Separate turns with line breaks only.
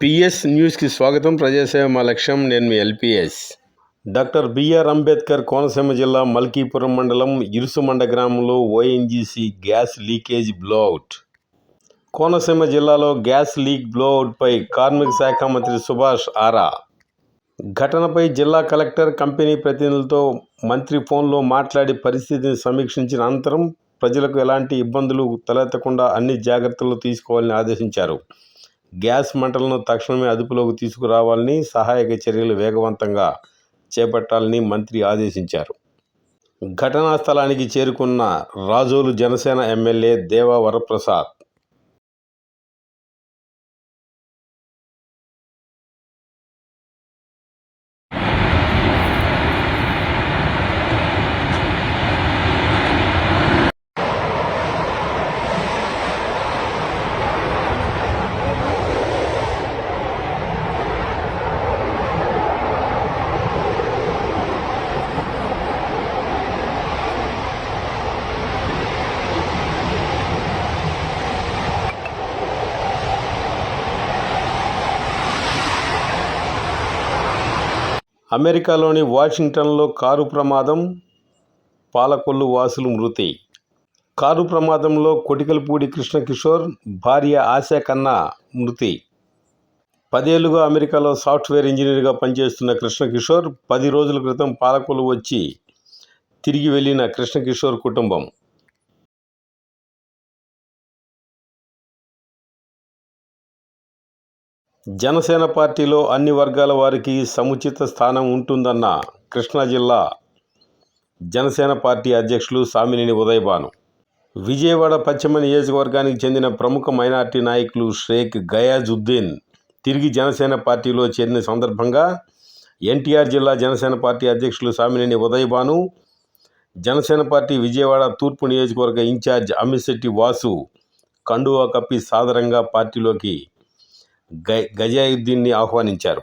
PS న్యూస్కి స్వాగతం. ప్రజాసేవ మా లక్ష్యం. నేను మీ LPS. Doctor B R Ambedkar Konaseema జిల్లా మల్కీపురం మండలం ఇరుసుమండ గ్రామంలో ONGC gas leakage blowout. Konaseema జిల్లాలో గ్యాస్ లీక్ బ్లోఅవుట్పై కార్మిక శాఖ మంత్రి సుభాష్ ఆరా. ఘటనపై జిల్లా కలెక్టర్, కంపెనీ ప్రతినిధులతో మంత్రి ఫోన్లో మాట్లాడి పరిస్థితిని సమీక్షించిన అనంతరం ప్రజలకు ఎలాంటి ఇబ్బందులు తలెత్తకుండా అన్ని జాగ్రత్తలు తీసుకోవాలని ఆదేశించారు. గ్యాస్ మంటలను తక్షణమే అదుపులోకి తీసుకురావాలని, సహాయక చర్యలు వేగవంతంగా చేపట్టాలని మంత్రి ఆదేశించారు. ఘటనా స్థలానికి చేరుకున్న రాజోలు జనసేన ఎమ్మెల్యే దేవా వరప్రసాద్ అమెరికాలోని వాషింగ్టన్లో కారు ప్రమాదం, పాలకొల్లు వాసులు మృతి. కారు ప్రమాదంలో కొటికలపూడి కృష్ణకిషోర్, భార్య ఆశా ఖన్నా మృతి. 10 ఏళ్లుగా అమెరికాలో సాఫ్ట్వేర్ ఇంజనీర్గా పనిచేస్తున్న కృష్ణకిషోర్ 10 రోజుల క్రితం పాలకొల్లు వచ్చి తిరిగి వెళ్లిన కృష్ణకిషోర్ కుటుంబం జనసేన పార్టీలో అన్ని వర్గాల వారికి సముచిత స్థానం ఉంటుందన్న కృష్ణా జిల్లా జనసేన పార్టీ అధ్యక్షులు సామినేని ఉదయభాను. విజయవాడ పశ్చిమ నియోజకవర్గానికి చెందిన ప్రముఖ మైనార్టీ నాయకులు షేక్ గయాజుద్దీన్ తిరిగి జనసేన పార్టీలో చేరిన సందర్భంగా ఎన్టీఆర్ జిల్లా జనసేన పార్టీ అధ్యక్షులు సామినేని ఉదయభాను, జనసేన పార్టీ విజయవాడ తూర్పు నియోజకవర్గ ఇన్ఛార్జ్ అమ్మిశెట్టి వాసు కండువా కప్పి సాదరంగా పార్టీలోకి గయాజుద్దీన్ని ఆహ్వానించారు.